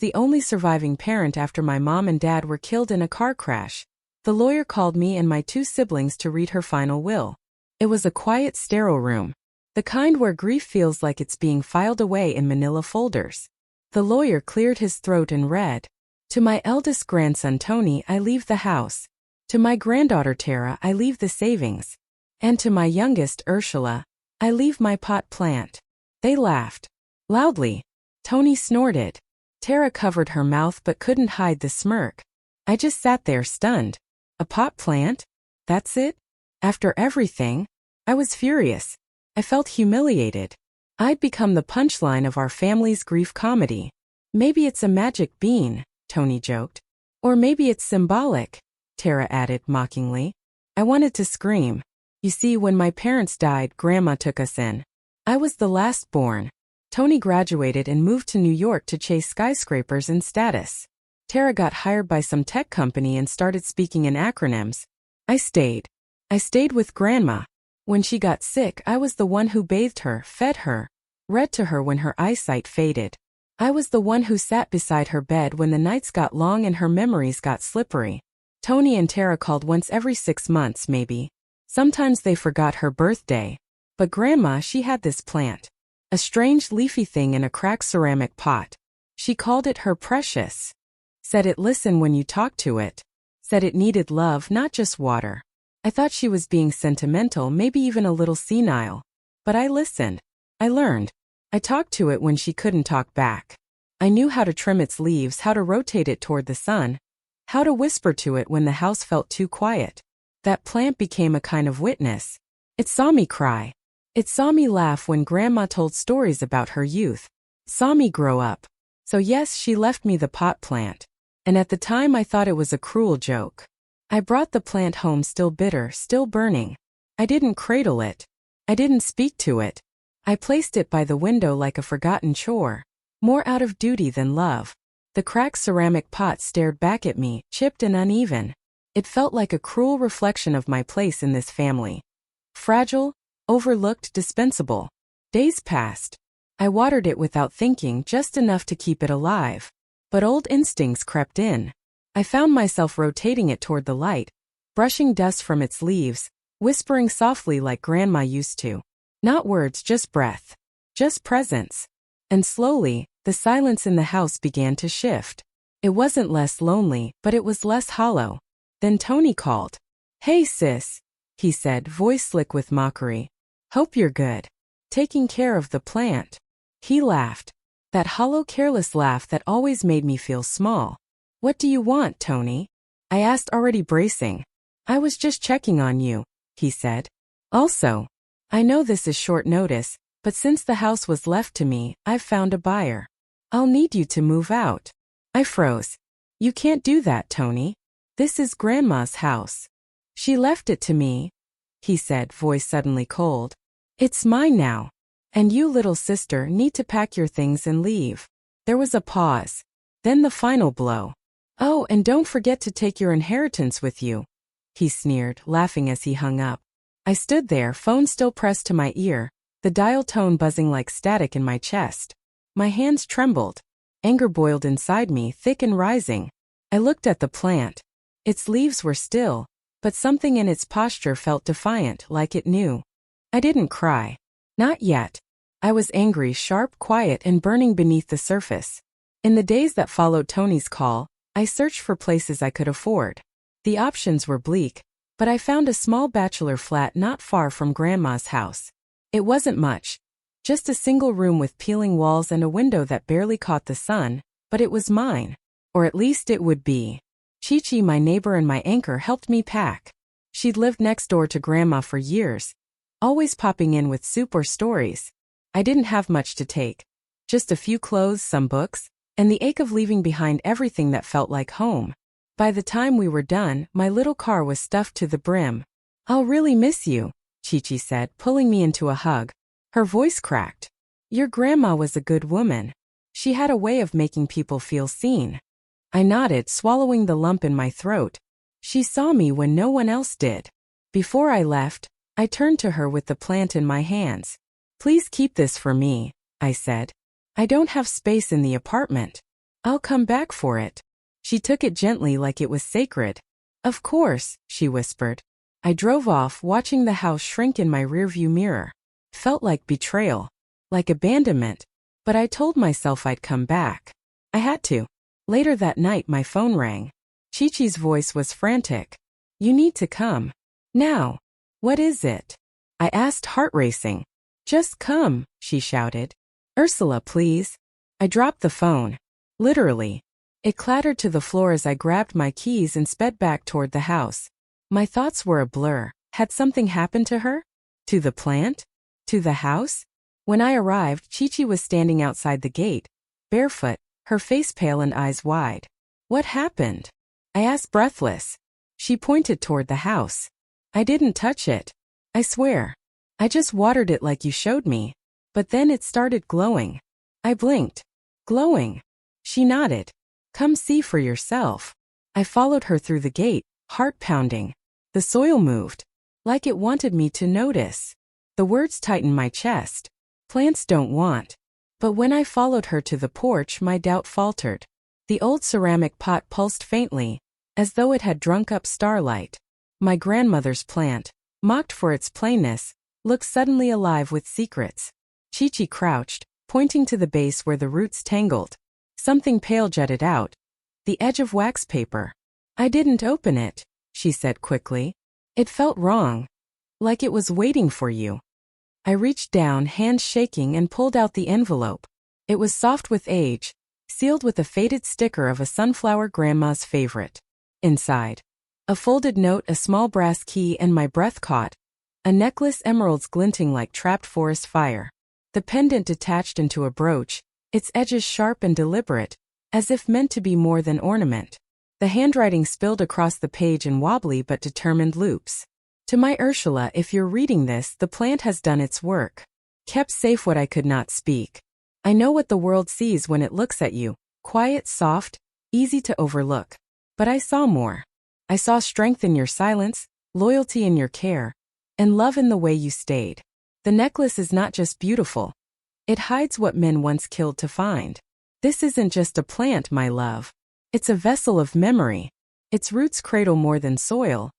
The only surviving parent after my mom and dad were killed in a car crash. The lawyer called me and my two siblings to read her final will. It was a quiet, sterile room. The kind where grief feels like it's being filed away in manila folders. The lawyer cleared his throat and read, "To my eldest grandson Tony I leave the house. To my granddaughter Tara I leave the savings. And to my youngest Urshula, I leave my pot plant." They laughed. Loudly. Tony snorted. Tara covered her mouth but couldn't hide the smirk. I just sat there stunned. A pot plant? That's it? After everything? I was furious. I felt humiliated. I'd become the punchline of our family's grief comedy. "Maybe it's a magic bean," Tony joked. "Or maybe it's symbolic," Tara added mockingly. I wanted to scream. You see, when my parents died, Grandma took us in. I was the last born. Tony graduated and moved to New York to chase skyscrapers and status. Tara got hired by some tech company and started speaking in acronyms. I stayed. I stayed with Grandma. When she got sick, I was the one who bathed her, fed her, read to her when her eyesight faded. I was the one who sat beside her bed when the nights got long and her memories got slippery. Tony and Tara called once every 6 months, maybe. Sometimes they forgot her birthday. But Grandma, she had this plant. A strange leafy thing in a cracked ceramic pot. She called it her precious. Said it listened when you talked to it. Said it needed love, not just water. I thought she was being sentimental, maybe even a little senile. But I listened. I learned. I talked to it when she couldn't talk back. I knew how to trim its leaves, how to rotate it toward the sun, how to whisper to it when the house felt too quiet. That plant became a kind of witness. It saw me cry. It saw me laugh when Grandma told stories about her youth. Saw me grow up. So yes, she left me the pot plant. And at the time I thought it was a cruel joke. I brought the plant home still bitter, still burning. I didn't cradle it. I didn't speak to it. I placed it by the window like a forgotten chore. More out of duty than love. The cracked ceramic pot stared back at me, chipped and uneven. It felt like a cruel reflection of my place in this family. Fragile, overlooked, dispensable. Days passed. I watered it without thinking, just enough to keep it alive. But old instincts crept in. I found myself rotating it toward the light, brushing dust from its leaves, whispering softly like Grandma used to. Not words, just breath. Just presence. And slowly, the silence in the house began to shift. It wasn't less lonely, but it was less hollow. Then Tony called. "Hey sis," he said, voice slick with mockery. "Hope you're good. Taking care of the plant." He laughed. That hollow, careless laugh that always made me feel small. "What do you want, Tony?" I asked, already bracing. "I was just checking on you," he said. "Also, I know this is short notice, but since the house was left to me, I've found a buyer. I'll need you to move out." I froze. "You can't do that, Tony. This is Grandma's house. She left it to me," he said, voice suddenly cold. "It's mine now. And you, little sister, need to pack your things and leave." There was a pause. Then the final blow. "Oh, and don't forget to take your inheritance with you," he sneered, laughing as he hung up. I stood there, phone still pressed to my ear, the dial tone buzzing like static in my chest. My hands trembled. Anger boiled inside me, thick and rising. I looked at the plant. Its leaves were still, but something in its posture felt defiant, like it knew. I didn't cry. Not yet. I was angry, sharp, quiet, and burning beneath the surface. In the days that followed Tony's call, I searched for places I could afford. The options were bleak, but I found a small bachelor flat not far from Grandma's house. It wasn't much. Just a single room with peeling walls and a window that barely caught the sun, but it was mine. Or at least it would be. Chi-Chi, my neighbor and my anchor, helped me pack. She'd lived next door to Grandma for years, always popping in with soup or stories. I didn't have much to take. Just a few clothes, some books, and the ache of leaving behind everything that felt like home. By the time we were done, my little car was stuffed to the brim. "I'll really miss you," Chi-Chi said, pulling me into a hug. Her voice cracked. "Your grandma was a good woman. She had a way of making people feel seen." I nodded, swallowing the lump in my throat. She saw me when no one else did. Before I left, I turned to her with the plant in my hands. "Please keep this for me," I said. "I don't have space in the apartment." I'll come back for it. She took it gently like it was sacred. Of course, she whispered. I drove off, watching the house shrink in my rearview mirror. Felt like betrayal. Like abandonment. But I told myself I'd come back. I had to. Later that night my phone rang. Chi-Chi's voice was frantic. You need to come. Now. What is it? I asked, heart racing. Just come, she shouted. Ursula, please. I dropped the phone. Literally. It clattered to the floor as I grabbed my keys and sped back toward the house. My thoughts were a blur. Had something happened to her? To the plant? To the house? When I arrived, Chi-Chi was standing outside the gate, barefoot, her face pale and eyes wide. What happened? I asked, breathless. She pointed toward the house. I didn't touch it. I swear. I just watered it like you showed me. But then it started glowing. I blinked. Glowing. She nodded. Come see for yourself. I followed her through the gate, heart pounding. The soil moved. Like it wanted me to notice. The words tightened my chest. Plants don't want. But when I followed her to the porch, my doubt faltered. The old ceramic pot pulsed faintly, as though it had drunk up starlight. My grandmother's plant, mocked for its plainness, looked suddenly alive with secrets. Chi-Chi crouched, pointing to the base where the roots tangled. Something pale jutted out. The edge of wax paper. I didn't open it, she said quickly. It felt wrong. Like it was waiting for you. I reached down, hands shaking, and pulled out the envelope. It was soft with age, sealed with a faded sticker of a sunflower grandma's favorite. Inside, a folded note, a small brass key, and my breath caught. A necklace, emeralds glinting like trapped forest fire. The pendant detached into a brooch, its edges sharp and deliberate, as if meant to be more than ornament. The handwriting spilled across the page in wobbly but determined loops. To my Urshula, if you're reading this, the plant has done its work. Kept safe what I could not speak. I know what the world sees when it looks at you. Quiet, soft, easy to overlook. But I saw more. I saw strength in your silence, loyalty in your care, and love in the way you stayed. The necklace is not just beautiful. It hides what men once killed to find. This isn't just a plant, my love. It's a vessel of memory. Its roots cradle more than soil.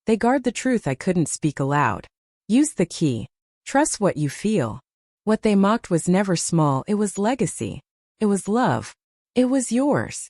They guard the truth I couldn't speak aloud. Use the key. Trust what you feel. What they mocked was never small, it was legacy. It was love. It was yours.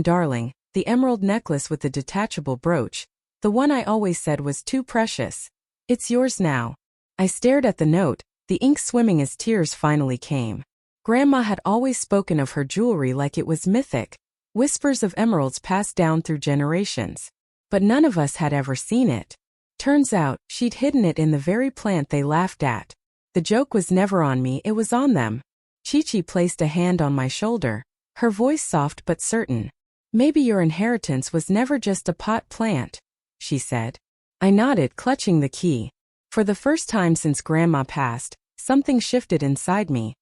Darling, the emerald necklace with the detachable brooch, the one I always said was too precious. It's yours now. I stared at the note, the ink swimming as tears finally came. Grandma had always spoken of her jewelry like it was mythic, whispers of emeralds passed down through generations. But none of us had ever seen it. Turns out, she'd hidden it in the very plant they laughed at. The joke was never on me, it was on them. Chi-Chi placed a hand on my shoulder, her voice soft but certain. Maybe your inheritance was never just a pot plant, she said. I nodded, clutching the key. For the first time since Grandma passed, something shifted inside me.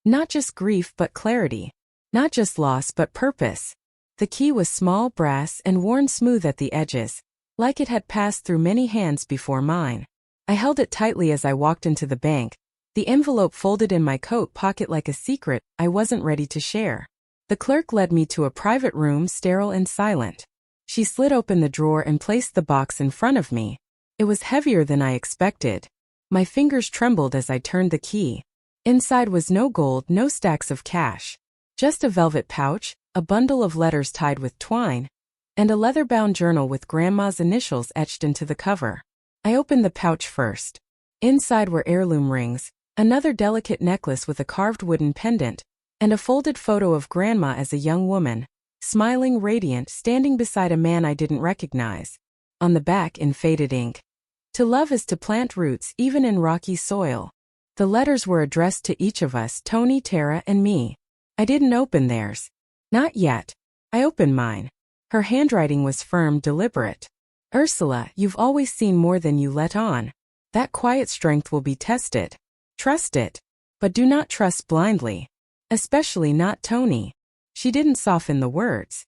Not just grief but clarity. Not just loss but purpose. The key was small, brass, and worn smooth at the edges, like it had passed through many hands before mine. I held it tightly as I walked into the bank, the envelope folded in my coat pocket like a secret I wasn't ready to share. The clerk led me to a private room, sterile and silent. She slid open the drawer and placed the box in front of me. It was heavier than I expected. My fingers trembled as I turned the key. Inside was no gold, no stacks of cash. Just a velvet pouch, a bundle of letters tied with twine, and a leather-bound journal with Grandma's initials etched into the cover. I opened the pouch first. Inside were heirloom rings, another delicate necklace with a carved wooden pendant, and a folded photo of Grandma as a young woman, smiling, radiant, standing beside a man I didn't recognize. On the back, in faded ink, "To love is to plant roots even in rocky soil." The letters were addressed to each of us, Tony, Tara, and me. I didn't open theirs. Not yet. I opened mine. Her handwriting was firm, deliberate. Ursula, you've always seen more than you let on. That quiet strength will be tested. Trust it. But do not trust blindly. Especially not Tony. She didn't soften the words.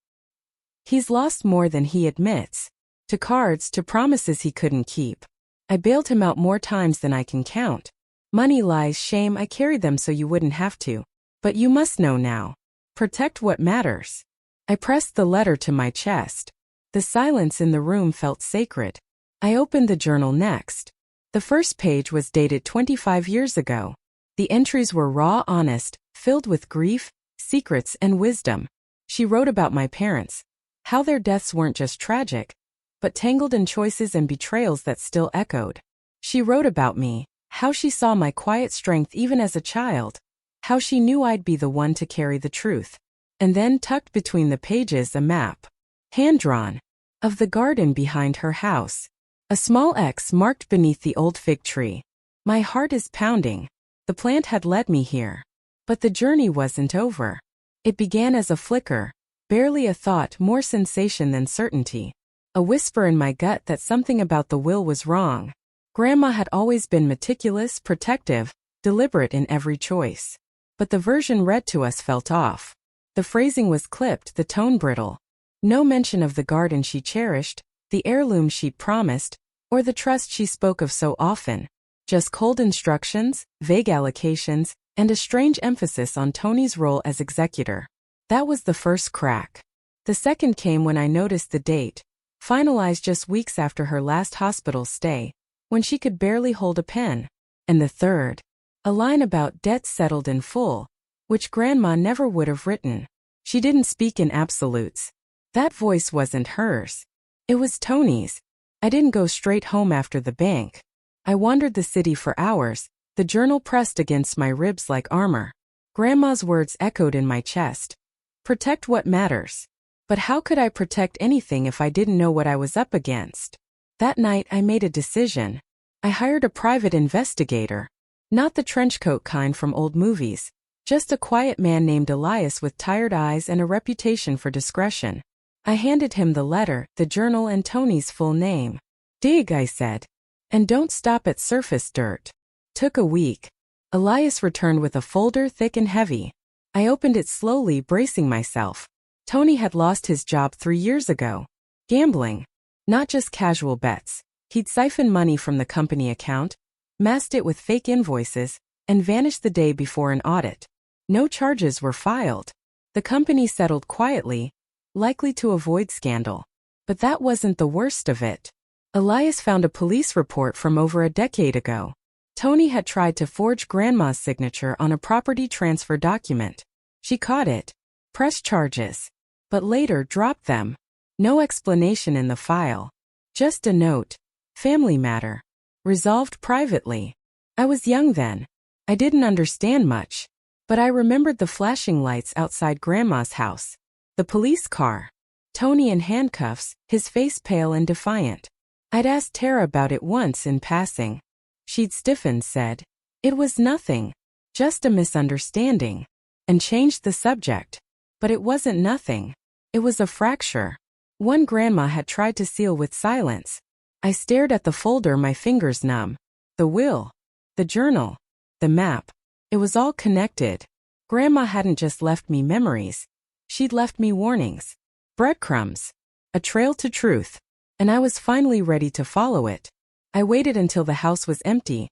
He's lost more than he admits. To cards, to promises he couldn't keep. I bailed him out more times than I can count. Money, lies, shame, I carried them so you wouldn't have to. But you must know now. Protect what matters. I pressed the letter to my chest. The silence in the room felt sacred. I opened the journal next. The first page was dated 25 years ago. The entries were raw, honest, filled with grief, secrets, and wisdom. She wrote about my parents, how their deaths weren't just tragic, but tangled in choices and betrayals that still echoed. She wrote about me, how she saw my quiet strength even as a child, how she knew I'd be the one to carry the truth. And then tucked between the pages a map, hand-drawn, of the garden behind her house. A small X marked beneath the old fig tree. My heart is pounding. The plant had led me here. But the journey wasn't over. It began as a flicker, barely a thought, more sensation than certainty. A whisper in my gut that something about the will was wrong. Grandma had always been meticulous, protective, deliberate in every choice. But the version read to us felt off. The phrasing was clipped, the tone brittle. No mention of the garden she cherished, the heirloom she'd promised, or the trust she spoke of so often. Just cold instructions, vague allocations, and a strange emphasis on Tony's role as executor. That was the first crack. The second came when I noticed the date, finalized just weeks after her last hospital stay, when she could barely hold a pen. And the third, a line about debts settled in full, which Grandma never would have written. She didn't speak in absolutes. That voice wasn't hers. It was Tony's. I didn't go straight home after the bank. I wandered the city for hours, the journal pressed against my ribs like armor. Grandma's words echoed in my chest. Protect what matters. But how could I protect anything if I didn't know what I was up against? That night I made a decision. I hired a private investigator. Not the trenchcoat kind from old movies. Just a quiet man named Elias with tired eyes and a reputation for discretion. I handed him the letter, the journal, and Tony's full name. Dig, I said. And don't stop at surface dirt. Took a week. Elias returned with a folder thick and heavy. I opened it slowly, bracing myself. Tony had lost his job 3 years ago. Gambling. Not just casual bets. He'd siphoned money from the company account, masked it with fake invoices, and vanished the day before an audit. No charges were filed. The company settled quietly, likely to avoid scandal. But that wasn't the worst of it. Elias found a police report from over a decade ago. Tony had tried to forge Grandma's signature on a property transfer document. She caught it, pressed charges, but later dropped them. No explanation in the file. Just a note. Family matter. Resolved privately. I was young then. I didn't understand much. But I remembered the flashing lights outside Grandma's house. The police car. Tony in handcuffs, his face pale and defiant. I'd asked Tara about it once in passing. She'd stiffened, said, "It was nothing. Just a misunderstanding." And changed the subject. But it wasn't nothing. It was a fracture. One Grandma had tried to seal with silence. I stared at the folder, my fingers numb. The will. The journal. The map. It was all connected. Grandma hadn't just left me memories. She'd left me warnings. Breadcrumbs. A trail to truth. And I was finally ready to follow it. I waited until the house was empty.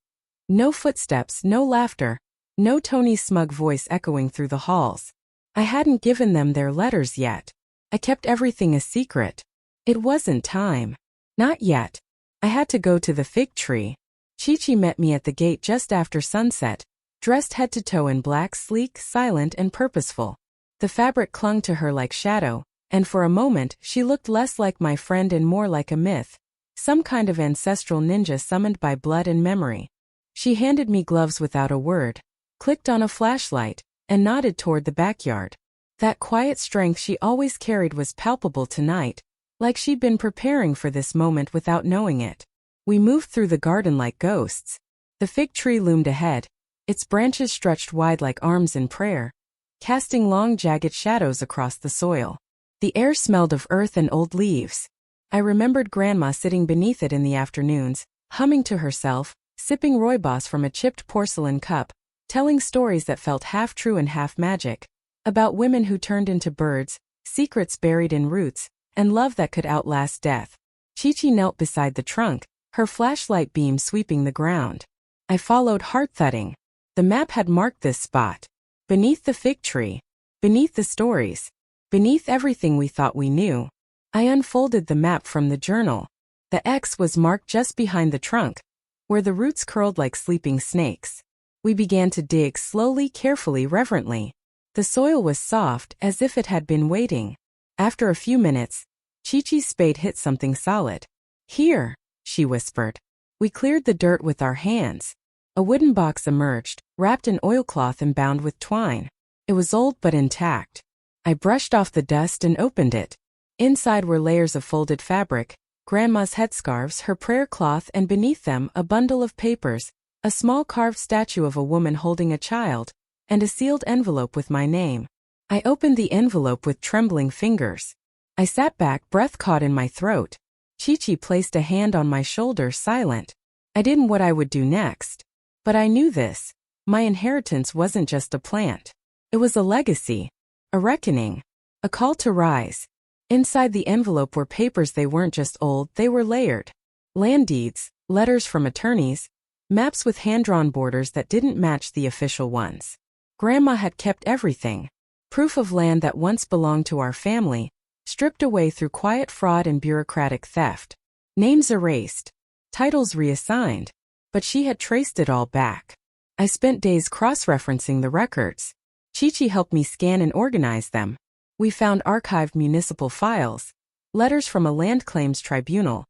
No footsteps, no laughter, no Tony's smug voice echoing through the halls. I hadn't given them their letters yet. I kept everything a secret. It wasn't time. Not yet. I had to go to the fig tree. Chi-Chi met me at the gate just after sunset, dressed head to toe in black, sleek, silent, and purposeful. The fabric clung to her like shadow, and for a moment she looked less like my friend and more like a myth, some kind of ancestral ninja summoned by blood and memory. She handed me gloves without a word, clicked on a flashlight, and nodded toward the backyard. That quiet strength she always carried was palpable tonight, like she'd been preparing for this moment without knowing it. We moved through the garden like ghosts. The fig tree loomed ahead, its branches stretched wide like arms in prayer, casting long jagged shadows across the soil. The air smelled of earth and old leaves. I remembered Grandma sitting beneath it in the afternoons, humming to herself, sipping rooibos from a chipped porcelain cup, telling stories that felt half true and half magic, about women who turned into birds, secrets buried in roots, and love that could outlast death. Chi-Chi knelt beside the trunk, her flashlight beam sweeping the ground. I followed, heart thudding. The map had marked this spot. Beneath the fig tree. Beneath the stories. Beneath everything we thought we knew. I unfolded the map from the journal. The X was marked just behind the trunk, where the roots curled like sleeping snakes. We began to dig slowly, carefully, reverently. The soil was soft, as if it had been waiting. After a few minutes, Chi-Chi's spade hit something solid. "Here," she whispered. We cleared the dirt with our hands. A wooden box emerged, wrapped in oilcloth and bound with twine. It was old but intact. I brushed off the dust and opened it. Inside were layers of folded fabric, Grandma's headscarves, her prayer cloth, and beneath them a bundle of papers, a small carved statue of a woman holding a child, and a sealed envelope with my name. I opened the envelope with trembling fingers. I sat back, breath caught in my throat. Chi-Chi placed a hand on my shoulder, silent. I didn't know what I would do next. But I knew this. My inheritance wasn't just a plant. It was a legacy. A reckoning. A call to rise. Inside the envelope were papers. They weren't just old, they were layered. Land deeds, letters from attorneys, maps with hand-drawn borders that didn't match the official ones. Grandma had kept everything. Proof of land that once belonged to our family, stripped away through quiet fraud and bureaucratic theft. Names erased. Titles reassigned. But she had traced it all back. I spent days cross-referencing the records. Chi-Chi helped me scan and organize them. We found archived municipal files, letters from a land claims tribunal,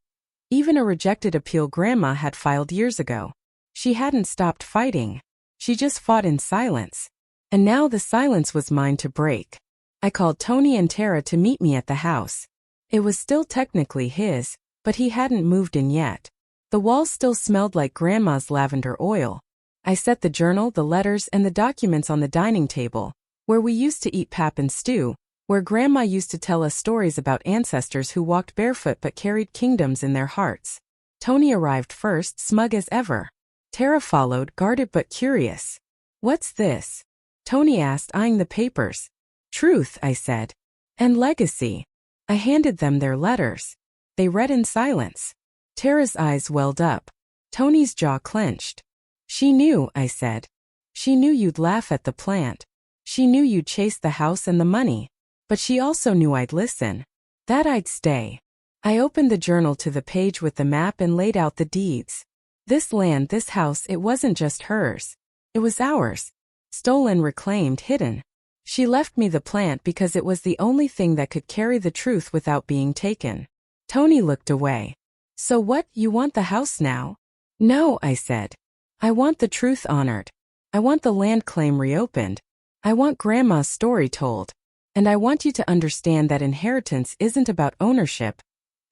even a rejected appeal Grandma had filed years ago. She hadn't stopped fighting. She just fought in silence. And now the silence was mine to break. I called Tony and Tara to meet me at the house. It was still technically his, but he hadn't moved in yet. The walls still smelled like Grandma's lavender oil. I set the journal, the letters, and the documents on the dining table, where we used to eat pap and stew, where Grandma used to tell us stories about ancestors who walked barefoot but carried kingdoms in their hearts. Tony arrived first, smug as ever. Tara followed, guarded but curious. "What's this?" Tony asked, eyeing the papers. "Truth," I said. "And legacy." I handed them their letters. They read in silence. Tara's eyes welled up. Tony's jaw clenched. "She knew," I said. "She knew you'd laugh at the plant. She knew you'd chase the house and the money. But she also knew I'd listen. That I'd stay." I opened the journal to the page with the map and laid out the deeds. This land, this house, it wasn't just hers. It was ours. Stolen, reclaimed, hidden. She left me the plant because it was the only thing that could carry the truth without being taken. Tony looked away. "So what, you want the house now?" "No," I said. "I want the truth honored. I want the land claim reopened. I want Grandma's story told. And I want you to understand that inheritance isn't about ownership.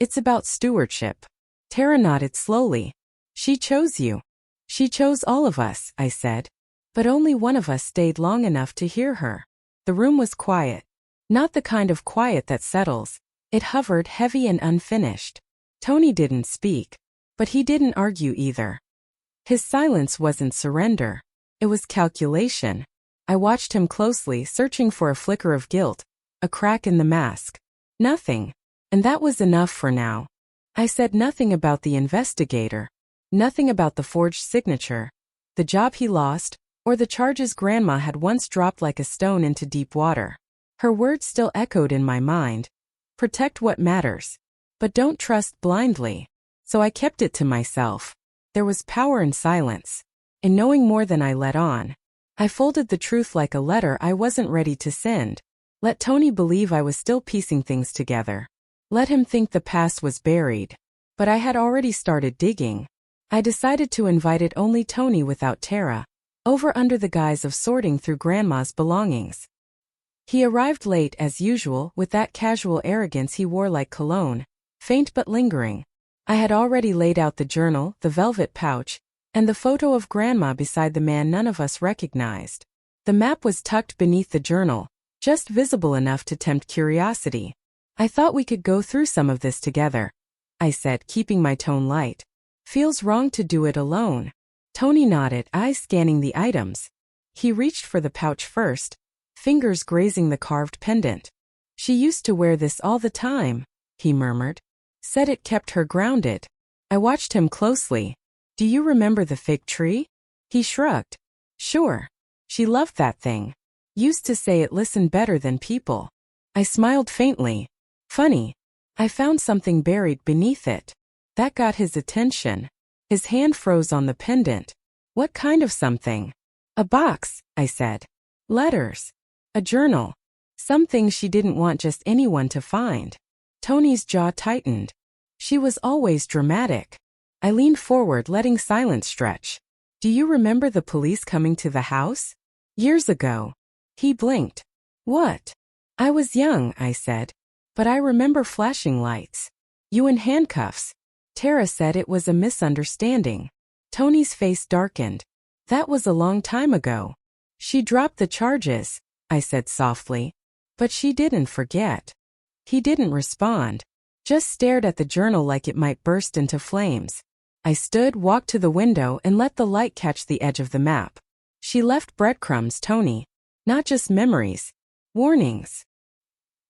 It's about stewardship." Tara nodded slowly. "She chose you. She chose all of us," I said. But only one of us stayed long enough to hear her. The room was quiet. Not the kind of quiet that settles. It hovered, heavy and unfinished. Tony didn't speak. But he didn't argue either. His silence wasn't surrender. It was calculation. I watched him closely, searching for a flicker of guilt, a crack in the mask. Nothing. And that was enough for now. I said nothing about the investigator. Nothing about the forged signature, the job he lost, or the charges Grandma had once dropped like a stone into deep water. Her words still echoed in my mind. Protect what matters. But don't trust blindly. So I kept it to myself. There was power in silence. In knowing more than I let on. I folded the truth like a letter I wasn't ready to send. Let Tony believe I was still piecing things together. Let him think the past was buried. But I had already started digging. I decided to invite it only Tony without Tara, over under the guise of sorting through Grandma's belongings. He arrived late as usual with that casual arrogance he wore like cologne, faint but lingering. I had already laid out the journal, the velvet pouch, and the photo of Grandma beside the man none of us recognized. The map was tucked beneath the journal, just visible enough to tempt curiosity. "I thought we could go through some of this together," I said, keeping my tone light. "Feels wrong to do it alone." Tony nodded, eyes scanning the items. He reached for the pouch first, fingers grazing the carved pendant. "She used to wear this all the time," he murmured. Said it kept her grounded. I watched him closely. "Do you remember the fig tree?" He shrugged. "Sure. She loved that thing. Used to say it listened better than people. I smiled faintly. Funny. I found something buried beneath it. That got his attention. His hand froze on the pendant. What kind of something? A box, I said. Letters. A journal. Something she didn't want just anyone to find. Tony's jaw tightened. She was always dramatic. I leaned forward, letting silence stretch. Do you remember the police coming to the house? Years ago. He blinked. What? I was young, I said. But I remember flashing lights. You in handcuffs. Tara said it was a misunderstanding. Tony's face darkened. That was a long time ago. She dropped the charges, I said softly. But she didn't forget. He didn't respond. Just stared at the journal like it might burst into flames. I stood, walked to the window, and let the light catch the edge of the map. She left breadcrumbs, Tony. Not just memories. Warnings.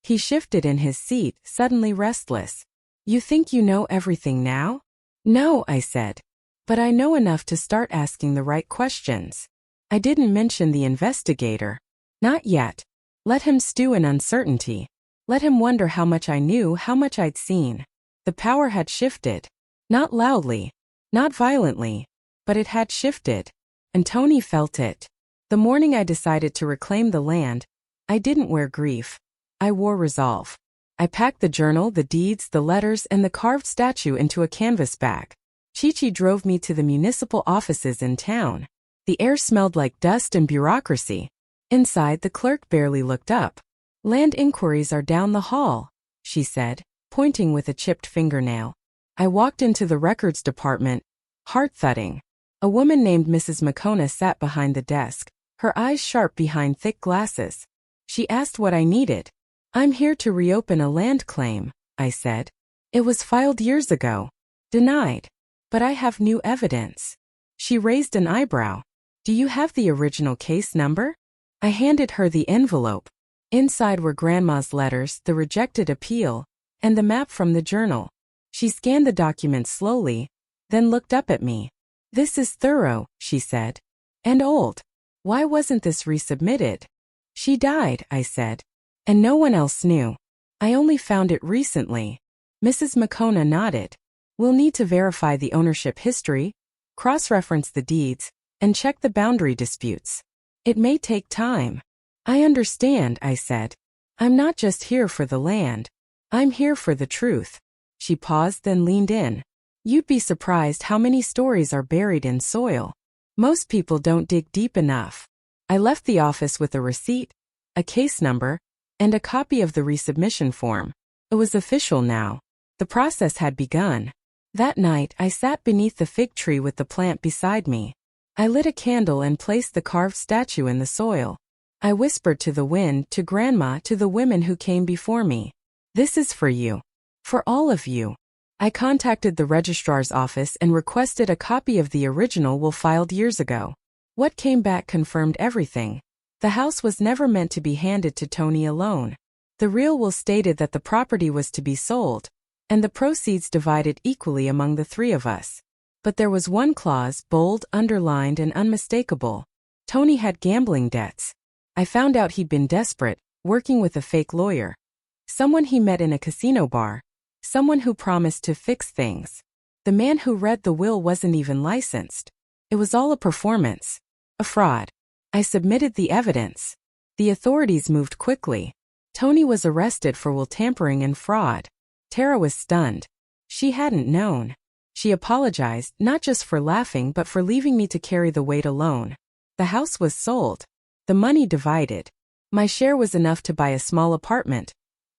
He shifted in his seat, suddenly restless. You think you know everything now? No, I said. But I know enough to start asking the right questions. I didn't mention the investigator. Not yet. Let him stew in uncertainty. Let him wonder how much I knew, how much I'd seen. The power had shifted. Not loudly. Not violently. But it had shifted. And Tony felt it. The morning I decided to reclaim the land, I didn't wear grief. I wore resolve. I packed the journal, the deeds, the letters, and the carved statue into a canvas bag. Chi-Chi drove me to the municipal offices in town. The air smelled like dust and bureaucracy. Inside, the clerk barely looked up. Land inquiries are down the hall, she said, pointing with a chipped fingernail. I walked into the records department, heart thudding. A woman named Mrs. McCona sat behind the desk, her eyes sharp behind thick glasses. She asked what I needed. I'm here to reopen a land claim, I said. It was filed years ago. Denied. But I have new evidence. She raised an eyebrow. Do you have the original case number? I handed her the envelope. Inside were Grandma's letters, the rejected appeal, and the map from the journal. She scanned the document slowly, then looked up at me. This is thorough, she said. And old. Why wasn't this resubmitted? She died, I said. And no one else knew. I only found it recently. Mrs. McCona nodded. We'll need to verify the ownership history, cross-reference the deeds, and check the boundary disputes. It may take time. I understand, I said. I'm not just here for the land. I'm here for the truth. She paused, then leaned in. You'd be surprised how many stories are buried in soil. Most people don't dig deep enough. I left the office with a receipt, a case number, and a copy of the resubmission form. It was official now. The process had begun. That night, I sat beneath the fig tree with the plant beside me. I lit a candle and placed the carved statue in the soil. I whispered to the wind, to Grandma, to the women who came before me. This is for you. For all of you. I contacted the registrar's office and requested a copy of the original will filed years ago. What came back confirmed everything. The house was never meant to be handed to Tony alone. The real will stated that the property was to be sold, and the proceeds divided equally among the three of us. But there was one clause, bold, underlined, and unmistakable. Tony had gambling debts. I found out he'd been desperate, working with a fake lawyer. Someone he met in a casino bar. Someone who promised to fix things. The man who read the will wasn't even licensed. It was all a performance. A fraud. I submitted the evidence. The authorities moved quickly. Tony was arrested for will tampering and fraud. Tara was stunned. She hadn't known. She apologized, not just for laughing but for leaving me to carry the weight alone. The house was sold. The money divided. My share was enough to buy a small apartment.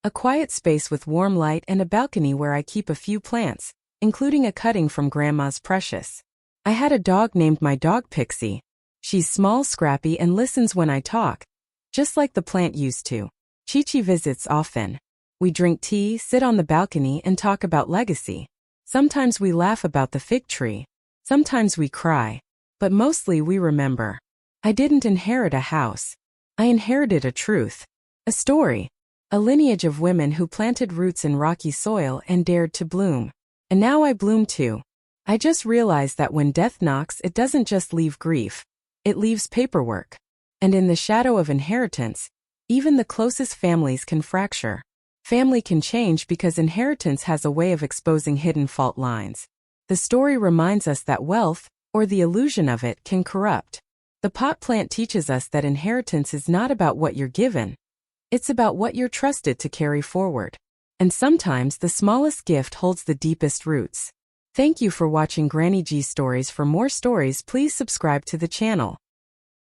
A quiet space with warm light and a balcony where I keep a few plants, including a cutting from Grandma's precious. I had a dog named my dog Pixie. She's small, scrappy, and listens when I talk, just like the plant used to. Chi-Chi visits often. We drink tea, sit on the balcony, and talk about legacy. Sometimes we laugh about the fig tree. Sometimes we cry. But mostly we remember. I didn't inherit a house. I inherited a truth. A story. A lineage of women who planted roots in rocky soil and dared to bloom. And now I bloom too. I just realized that when death knocks, it doesn't just leave grief. It leaves paperwork. And in the shadow of inheritance, even the closest families can fracture. Family can change because inheritance has a way of exposing hidden fault lines. The story reminds us that wealth, or the illusion of it, can corrupt. The pot plant teaches us that inheritance is not about what you're given. It's about what you're trusted to carry forward. And sometimes the smallest gift holds the deepest roots. Thank you for watching Granny G Stories. For more stories, please subscribe to the channel.